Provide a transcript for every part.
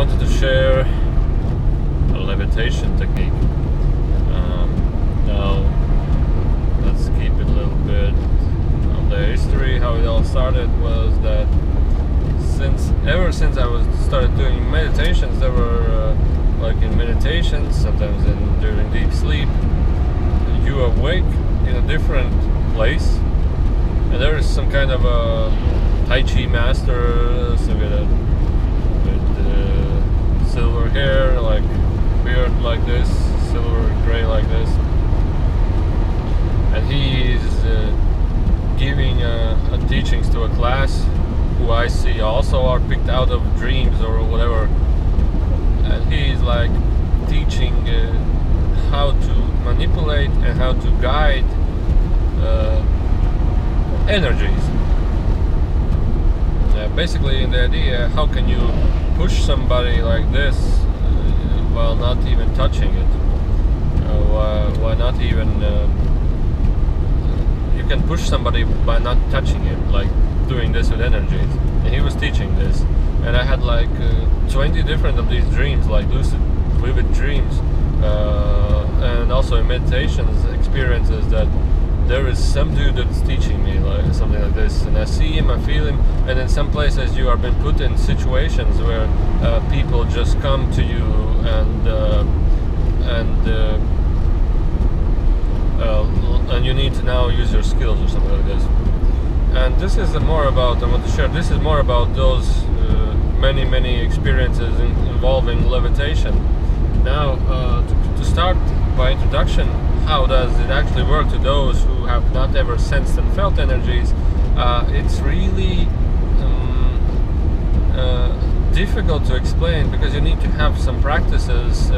wanted to share a levitation technique. Now, let's keep it a little bit on the history. How it all started was that ever since I started doing meditations, there were like in meditations, sometimes during deep sleep, you awake in a different place, and there is some kind of a Tai Chi master, so with silver hair, like beard like this, silver gray like this, and he's giving teachings to a class who I see also are picked out of dreams or whatever, and he's like teaching how to manipulate and how to guide energies. Basically, in the idea, how can you push somebody like this while not even touching it? Why not even? You can push somebody by not touching him, like doing this with energies. And he was teaching this, and I had like 20 different of these dreams, like lucid, vivid dreams, and also in meditations experiences that there is some dude that's teaching me like something like this, and I see him, I feel him, and in some places you are being put in situations where people just come to you and you need to now use your skills or something like this. And this is more about, I want to share, this is more about those many experiences involving levitation. Now, to start by introduction, how does it actually work to those who have not ever sensed and felt energies? It's really difficult to explain, because you need to have some practices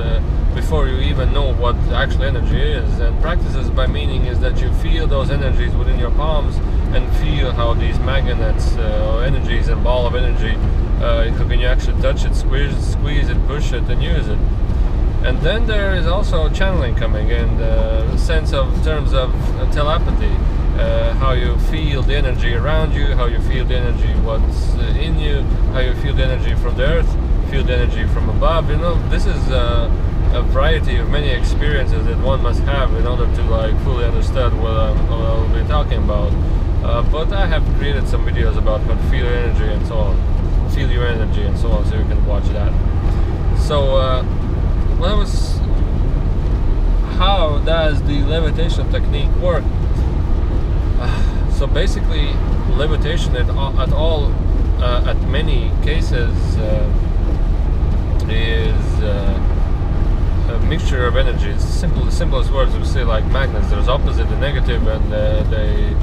before you even know what actual energy is. And practices by meaning is that you feel those energies within your palms and feel how these magnets or energies and ball of energy, when you actually touch it, squeeze it, push it and use it. And then there is also channeling coming in, the sense of terms of telepathy, how you feel the energy around you, how you feel the energy what's in you, how you feel the energy from the earth, feel the energy from above. You know, this is a variety of many experiences that one must have in order to like fully understand what I'll be talking about. But I have created some videos about how to feel your energy and so on, feel your energy and so on, so you can watch that. So. How does the levitation technique work? So basically, levitation at many cases is a mixture of energies. The simplest words we say, like magnets. There's opposite and negative, and they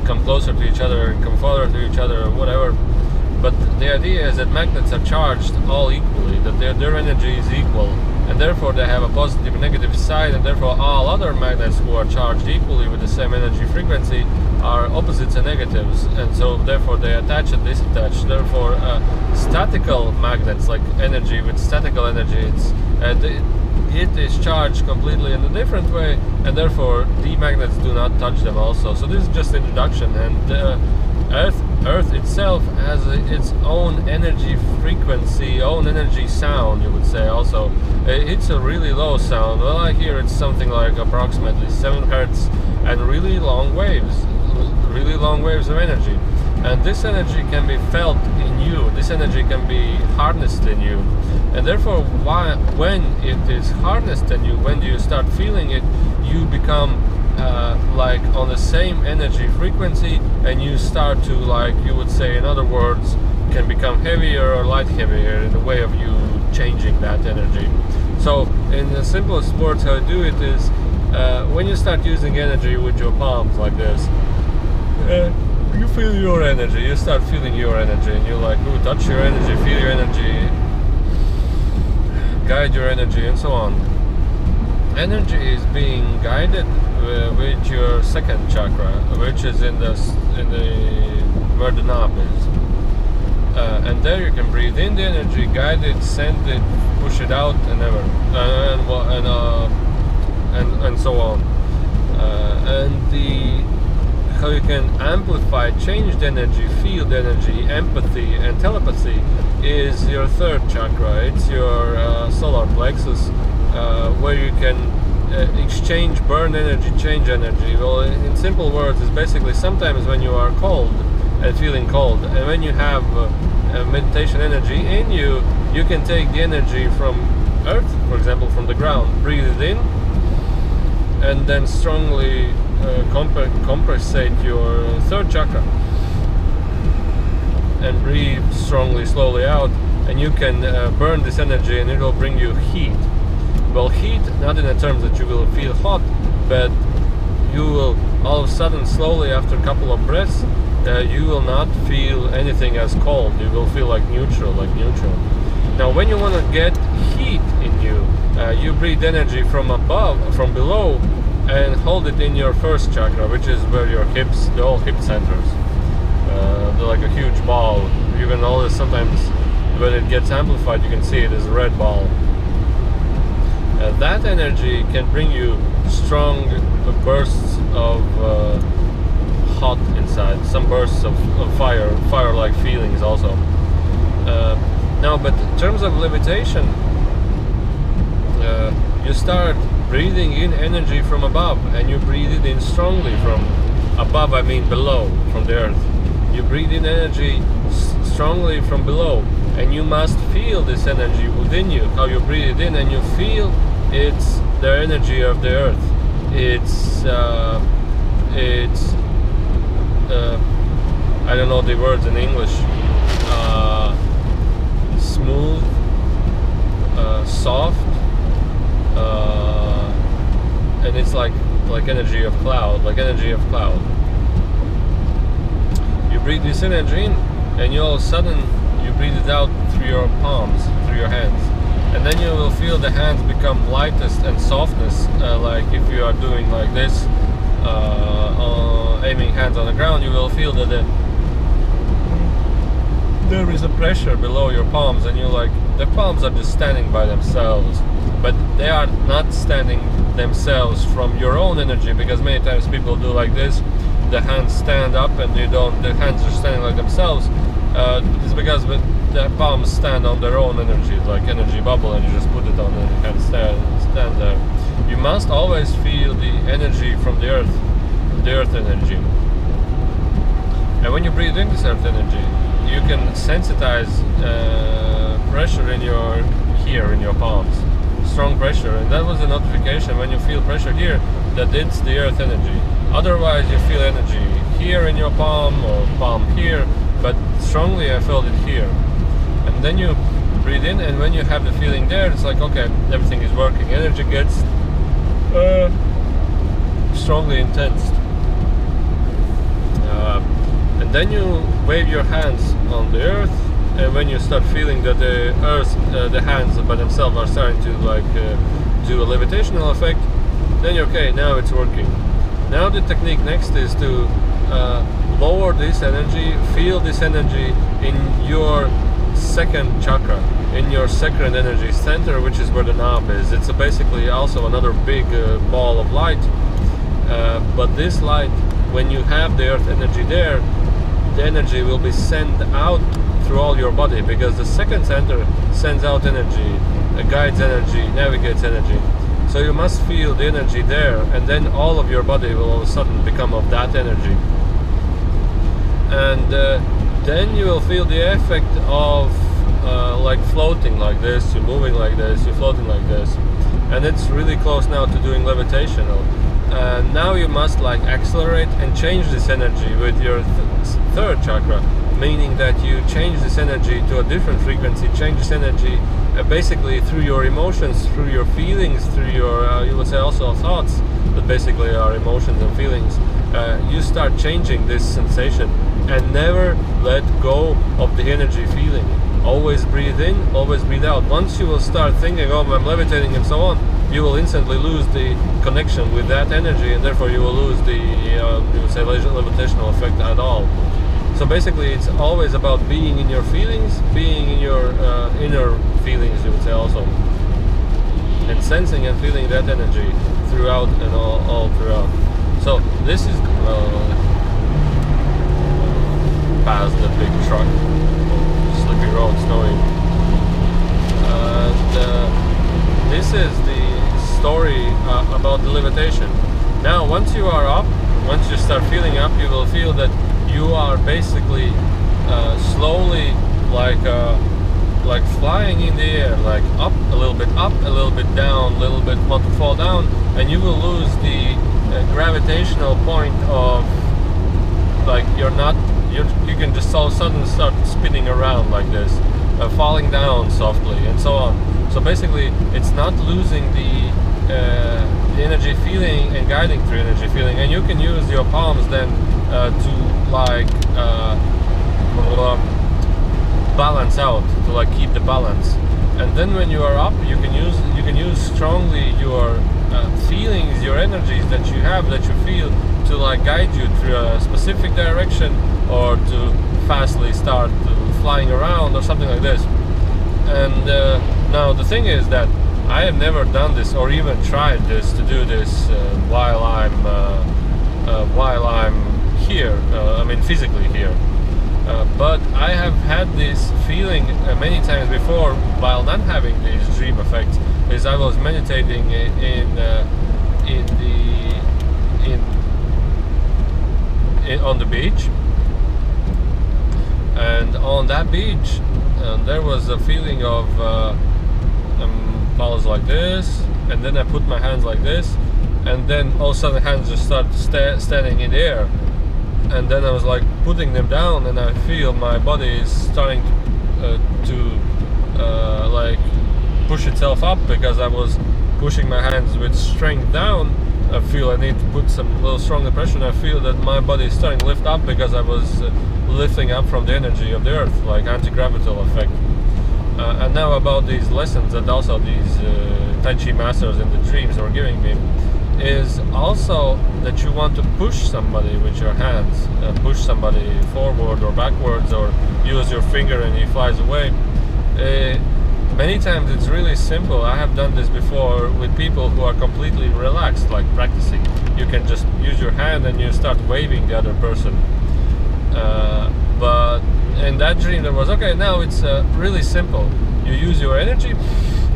come closer to each other and come farther to each other, or whatever. But the idea is that magnets are charged all equally, that their energy is equal, and therefore they have a positive and negative side, and therefore all other magnets who are charged equally with the same energy frequency are opposites and negatives, and so therefore they attach and disattach. Therefore statical magnets, like energy with statical energy, it is charged completely in a different way, and therefore the magnets do not touch them also. So this is just introduction, and Earth itself has its own energy frequency, own energy sound, you would say. Also, it's a really low sound. Well, I hear it's something like approximately 7 hertz, and really long waves of energy. And this energy can be felt in you. This energy can be harnessed in you. And therefore, when it is harnessed in you, when you start feeling it, you become like on the same energy frequency, and you start to, like you would say, in other words, can become heavier or light heavier in the way of you changing that energy. So in the simplest words, how to do it is when you start using energy with your palms like this, you feel your energy, you start feeling your energy, and you like touch your energy, feel your energy, guide your energy, and so on. Energy is being guided with your second chakra, which is in the where the knob is, and there you can breathe in the energy, guide it, send it, push it out, and and so on. And how you can amplify changed energy, field energy, empathy, and telepathy is your third chakra. It's your solar plexus, where you can exchange, burn energy, change energy. Well, in simple words, it's basically sometimes when you are cold and feeling cold, and when you have meditation energy in you, you can take the energy from earth, for example, from the ground, breathe it in, and then strongly compensate your third chakra, and breathe strongly, slowly out, and you can burn this energy, and it will bring you heat. Well, heat, not in the terms that you will feel hot, but you will all of a sudden, slowly, after a couple of breaths, you will not feel anything as cold. You will feel like neutral. Now, when you want to get heat in you, you breathe energy from above, from below, and hold it in your first chakra, which is where your hips, the all hip centers. They're like a huge ball. You can always, sometimes when it gets amplified, you can see it as a red ball. That energy can bring you strong bursts of hot inside, some bursts of fire-like feelings also. Now, but in terms of levitation, you start breathing in energy from above, and you breathe it in strongly from above, I mean below, from the earth. You breathe in energy strongly from below, and you must feel this energy within you, how you breathe it in, and you feel it's the energy of the earth. It's I don't know the words in English. Smooth, soft, and it's like energy of cloud, You breathe this energy in, and you all of a sudden you breathe it out through your palms, through your hands. And then you will feel the hands become lightest and softness, like if you are doing like this, aiming hands on the ground, you will feel that there is a pressure below your palms, and you're like, the palms are just standing by themselves, but they are not standing themselves from your own energy, because many times people do like this, the hands stand up and the hands are standing like themselves. It's because the palms stand on their own energy, like energy bubble, and you just put it on and you can stand there. You must always feel the energy from the earth energy. And when you breathe in this earth energy, you can sensitize pressure in your palms, strong pressure, and that was a notification when you feel pressure here that it's the earth energy. Otherwise, you feel energy here in your palm or palm here, but strongly I felt it here. And then you breathe in, and when you have the feeling there, it's like, okay, everything is working. Energy gets strongly intense. And then you wave your hands on the earth, and when you start feeling that the earth, the hands by themselves are starting to do a levitational effect, then you're okay, now it's working. Now the technique next is to lower this energy, feel this energy in your second chakra, in your second energy center, which is where the knob is. It's basically also another big ball of light, but this light, when you have the earth energy there, the energy will be sent out through all your body, because the second center sends out energy, guides energy, navigates energy. So you must feel the energy there, and then all of your body will all of a sudden become of that energy. And then you will feel the effect of like floating like this, you're moving like this, you're floating like this. And it's really close now to doing levitation. Now you must like accelerate and change this energy with your third chakra, meaning that you change this energy to a different frequency, change this energy basically through your emotions, through your feelings, through your, you would say also thoughts, but basically are emotions and feelings. You start changing this sensation, and never let go of the energy feeling. Always breathe in, always breathe out. Once you will start thinking, oh, I'm levitating and so on, you will instantly lose the connection with that energy, and therefore you will lose the, you would say, levitational effect at all. So basically it's always about being in your feelings, being in your inner feelings, you would say also, and sensing and feeling that energy throughout and all throughout. So this is past the big truck, slippery road, snowy. And this is the story about the levitation. Now, once you are up, once you start feeling up, you will feel that you are basically slowly like flying in the air, like up, a little bit down, a little bit want to fall down, and you will lose the gravitational point of, like, you can just all of a sudden start spinning around like this, falling down softly and so on. So basically it's not losing the energy feeling and guiding through energy feeling, and you can use your palms then to like balance out, to like keep the balance. And then when you are up, you can use strongly your feelings, your energies that you have, that you feel, to like guide you through a specific direction, or to fastly start flying around or something like this. And now the thing is that I have never done this or even tried this, to do this while I'm here, I mean physically here. But I have had this feeling many times before while not having these dream effects. Is I was meditating on the beach, and on that beach there was a feeling of balls like this, and then I put my hands like this, and then all of a sudden hands just start standing in the air. And then I was like putting them down, and I feel my body is starting to like push itself up, because I was pushing my hands with strength down. I feel I need to put some little stronger pressure, and I feel that my body is starting to lift up, because I was lifting up from the energy of the earth, like anti-gravitational effect. And now about these lessons that also these Tai Chi masters in the dreams were giving me, is also that you want to push somebody with your hands, push somebody forward or backwards, or use your finger and he flies away. Many times it's really simple. I have done this before with people who are completely relaxed, like practicing. You can just use your hand and you start waving the other person. But in that dream there was, okay, now it's really simple. You use your energy,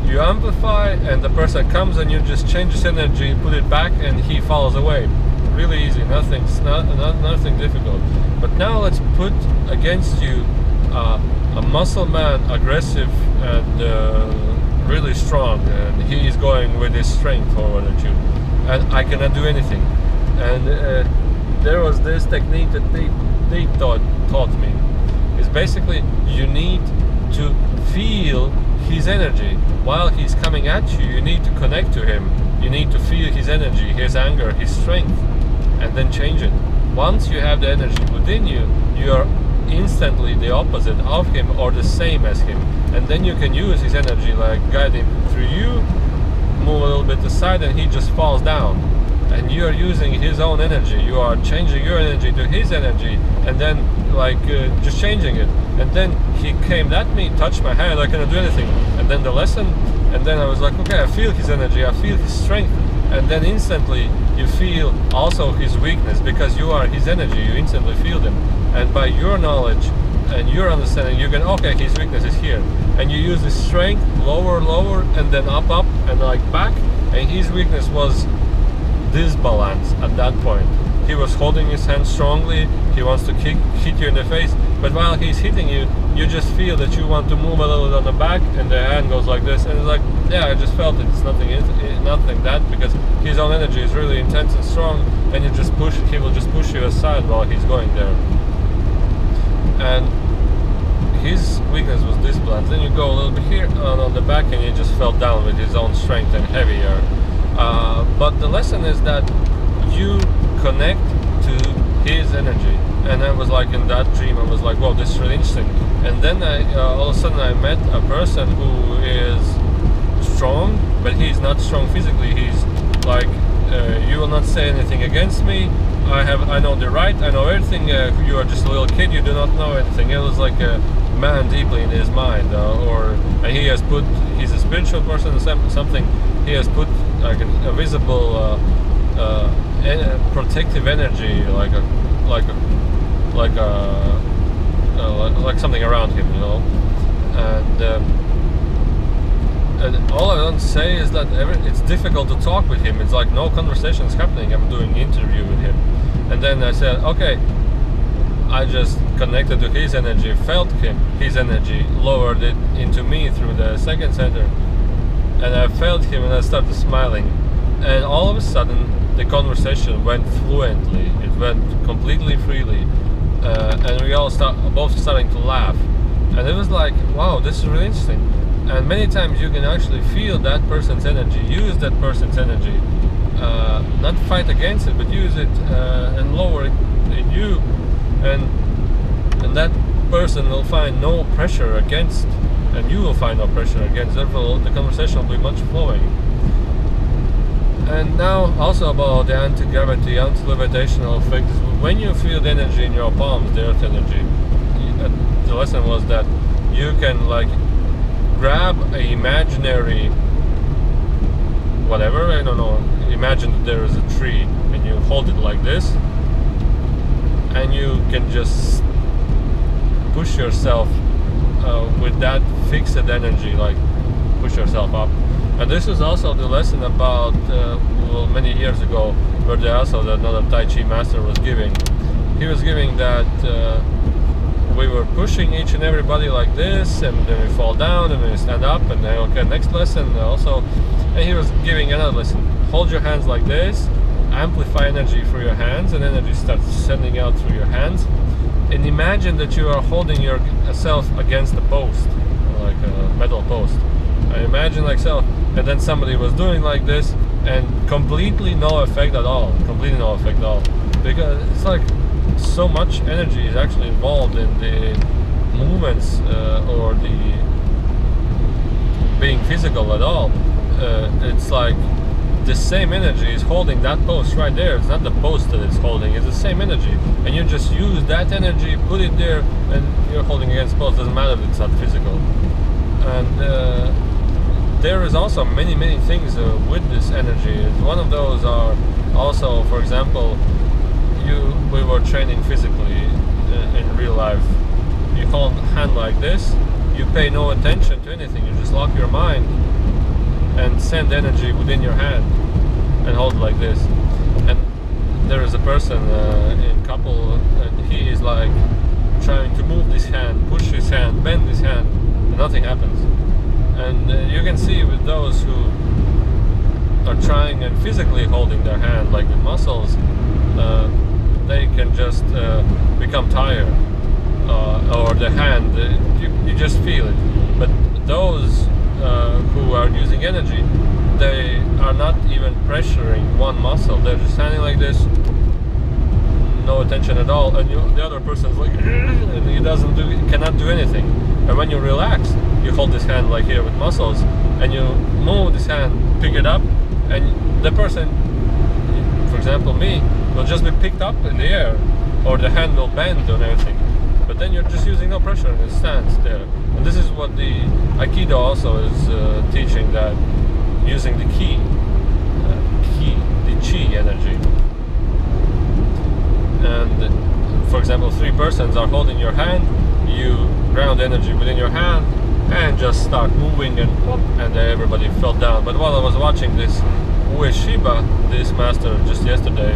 you amplify, and the person comes and you just change his energy, put it back, and he falls away. Really easy, nothing difficult. But now let's put against you a muscle man, aggressive and really strong, and he is going with his strength forward at you, and I cannot do anything. And there was this technique that they taught me, is basically you need to feel his energy while he's coming at you. You need to connect to him, you need to feel his energy, his anger, his strength, and then change it. Once you have the energy within you, you are instantly the opposite of him or the same as him, and then you can use his energy, like guide him through you, move a little bit aside, and he just falls down. And you are using his own energy, you are changing your energy to his energy, and then like just changing it. And then he came at me, touched my hand, I cannot do anything. And then the lesson, and then I was like, okay, I feel his energy, I feel his strength. And then instantly you feel also his weakness, because you are his energy, you instantly feel them. And by your knowledge and your understanding, you can, okay, his weakness is here. And you use the strength, lower, and then up, and like back. And his weakness was disbalance at that point. He was holding his hand strongly, he wants to hit you in the face, but while he's hitting you, you just feel that you want to move a little bit on the back, and the hand goes like this, and it's like, yeah, I just felt it. It's nothing that, because his own energy is really intense and strong, and he will just push you aside while he's going there. And his weakness was disbalance. Then you go a little bit here on the back, and he just fell down with his own strength and heavier. But the lesson is that you connect to his energy. And I was like, in that dream, I was like, wow, this is really interesting. And then all of a sudden I met a person who is strong, but he's not strong physically. He's like, you will not say anything against me. I know the right, I know everything. You are just a little kid, you do not know anything. It was like a man deeply in his mind, and he has put, he's a spiritual person, something, he has put like a visible protective energy, like a like something around him, and all I want to say is that it's difficult to talk with him. It's like no conversation is happening. I'm doing an interview with him, and then I said, okay, I just connected to his energy, felt his energy, lowered it into me through the second center, and I felt him, and I started smiling, and all of a sudden the conversation went fluently. It went completely freely, and we all both starting to laugh, and it was like, wow, this is really interesting. And many times you can actually feel that person's energy, use that person's energy, not fight against it, but use it and lower it in you, and that person will find no pressure against, and you will find no pressure against. Therefore, the conversation will be much flowing. And now also about the anti-gravity, anti-levitational effect. When you feel the energy in your palms, the earth energy, the lesson was that you can like grab an imaginary whatever, I don't know, imagine that there is a tree and you hold it like this, and you can just push yourself with that fixed energy, like push yourself up. And this is also the lesson about many years ago, where another Tai Chi master was giving. He was giving that we were pushing each and everybody like this, and then we fall down, and then we stand up, and then okay, next lesson also. And he was giving another lesson. Hold your hands like this, amplify energy through your hands, and energy starts sending out through your hands. And imagine that you are holding yourself against a post, like a metal post. I imagine like so, and then somebody was doing like this, and completely no effect at all. Completely no effect at all, because it's like so much energy is actually involved in the movements or the being physical at all. It's like the same energy is holding that post right there. It's not the post that it's holding, it's the same energy, and you just use that energy, put it there, and you're holding against the post. Doesn't matter if it's not physical. And there is also many things with this energy. One of those are also, for example, we were training physically in real life. You hold hand like this, you pay no attention to anything, you just lock your mind and send energy within your hand and hold it like this. And there is a person in couple, and he is like trying to move this hand, push his hand, bend his hand, and nothing happens. And you can see with those who are trying and physically holding their hand, like with muscles, they can just become tired, or the hand, you just feel it. But those who are using energy, they are not even pressuring one muscle. They're just standing like this, no attention at all, and the other person's like, and he cannot do anything. And when you relax, you hold this hand like here with muscles, and you move this hand, pick it up, and the person, for example me, will just be picked up in the air, or the hand will bend and everything. But then you're just using no pressure, and it stands there. And this is what the Aikido also is teaching, that using the the chi energy. And for example, 3 persons are holding your hand, you ground energy within your hand and just start moving, and everybody fell down. But while I was watching this Ueshiba, this master, just yesterday,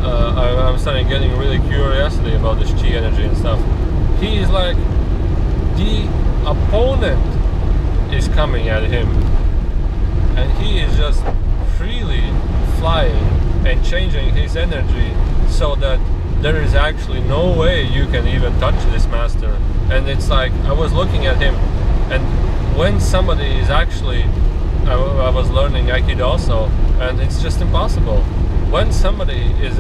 I'm starting getting really curiosity about this chi energy and stuff. He is like, the opponent is coming at him, and he is just freely flying and changing his energy so that there is actually no way you can even touch this master. And it's like, I was looking at him, and when somebody is actually, I was learning Aikido also, and it's just impossible. When somebody is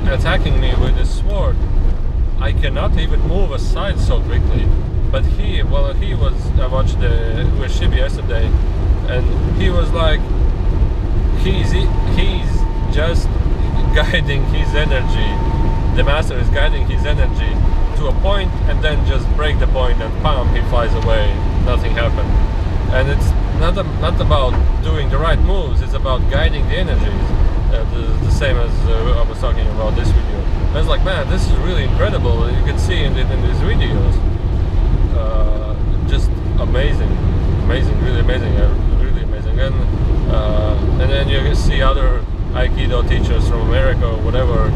attacking me with a sword, I cannot even move aside so quickly. But I watched the Ueshiba yesterday, and he was like, he's just guiding his energy. The master is guiding his energy to a point, and then just break the point, and he flies away. Nothing happened. And it's not about doing the right moves, it's about guiding the energies. The same as I was talking about this video. I was like, man, this is really incredible. You can see in these videos, just amazing, really amazing, really amazing. And then you can see other Aikido teachers from America or whatever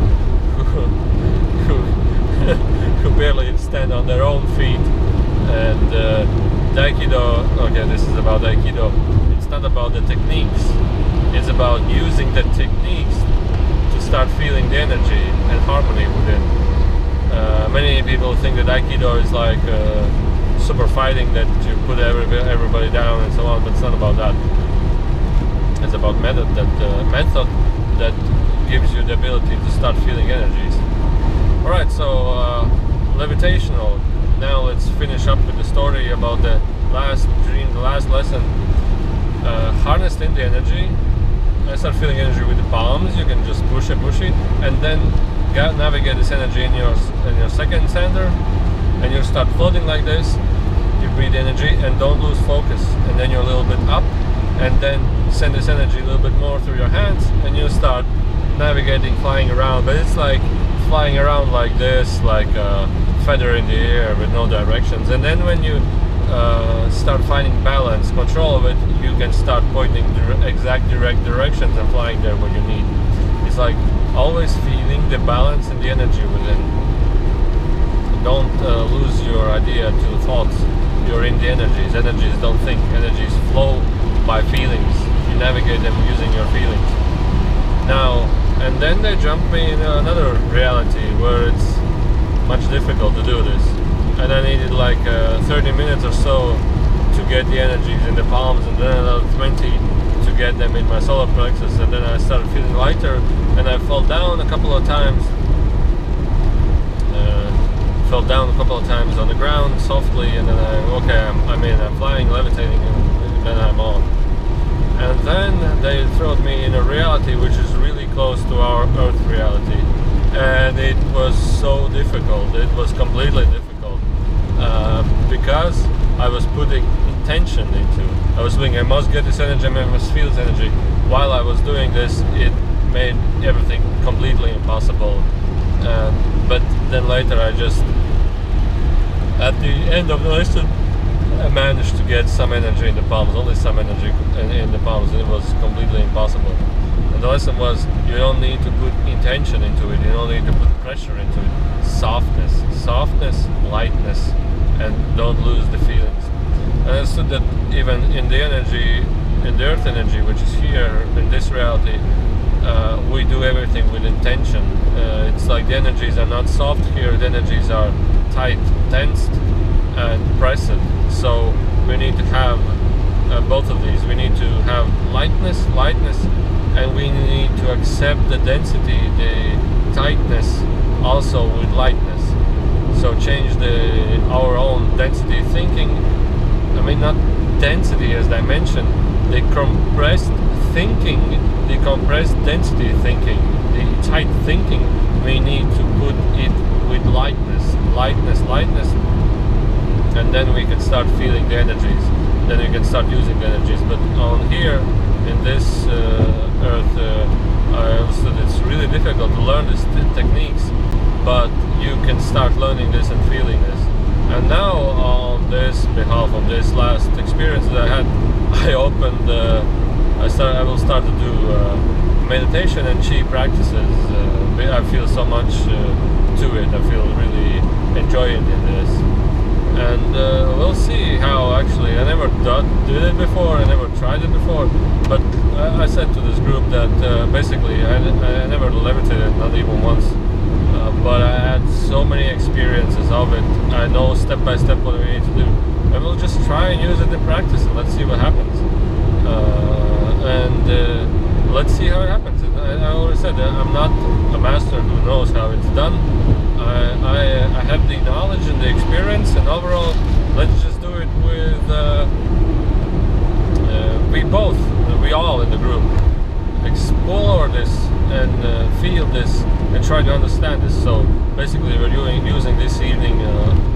who barely stand on their own feet. And the Aikido, okay, this is about Aikido. It's not about the techniques. It's about using the techniques to start feeling the energy and harmony within. Many people think that Aikido is like super fighting, that you put everybody down and so on, but it's not about that. It's about method that gives you the ability to start feeling energies. Alright, so levitational. Now let's finish up with the story about the last dream, the last lesson. Harnessed in the energy. I start feeling energy with the palms. You can just push it, and then navigate this energy in your second center, and you start floating like this. You breathe energy and don't lose focus, and then you're a little bit up, and then send this energy a little bit more through your hands, and you start navigating, flying around. But it's like flying around like this, like a feather in the air with no directions. And then when you start finding balance, control of it, you can start pointing exact direct directions and flying there where you need. It's like always feeling the balance and the energy within. Don't lose your idea to thoughts. You're in the energies. Energies don't think. Energies flow by feelings. You navigate them using your feelings. Now, and then they jump me in another reality where it's much difficult to do this. And I needed like 30 minutes or so to get the energies in the palms, and then another 20 to get them in my solar plexus, and then I started feeling lighter, and I fell down a couple of times. On the ground softly, and then I'm flying, levitating, and then I'm on. And then they threw me in a reality which is really close to our Earth reality, and it was so difficult. It was completely difficult because I was putting intention into. I was doing, I must get this energy, I must feel this energy. While I was doing this, it made everything completely impossible. But then later, at the end of the lesson, I managed to get some energy in the palms, only some energy in the palms, and it was completely impossible. And the lesson was, you don't need to put intention into it, you don't need to put pressure into it. Softness, lightness, and don't lose the feelings. And I understood that even in the energy, in the earth energy, which is here, in this reality, we do everything with intention. It's like the energies are not soft here, the energies are tight, tensed, and pressed. So we need to have both of these. We need to have lightness, and we need to accept the density, the tightness, also with lightness. So change our own density thinking. I mean, not density as dimension, the compressed thinking, the compressed density thinking, the tight thinking. We need to put it with lightness, and then we can start feeling the energies. Then we can start using the energies. But on here, in this earth, I understood it's really difficult to learn these techniques, but you can start learning this and feeling this. And now, on this behalf of this last experience that I had, I will start to do meditation and chi practices. I feel so much to it. I feel really enjoying in this. And we'll see how. Actually, I never did it before, I never tried it before, but I said to this group that basically I never levitated, not even once, but I had so many experiences of it. I know step by step what we need to do, and we'll just try and use it in practice, and let's see what happens. Let's see how it happens. I already said that I'm not a master who knows how it's done. I have the knowledge and the experience, and overall, let's just do it with we all in the group explore this and feel this and try to understand this. So basically, we're using this evening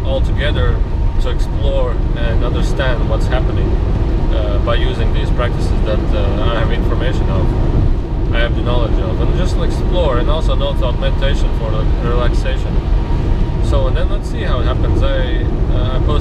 all together to explore and understand what's happening by using these practices that I have information of. I have the knowledge of, and just explore, and also no thought meditation for like relaxation. So, and then let's see how it happens. I post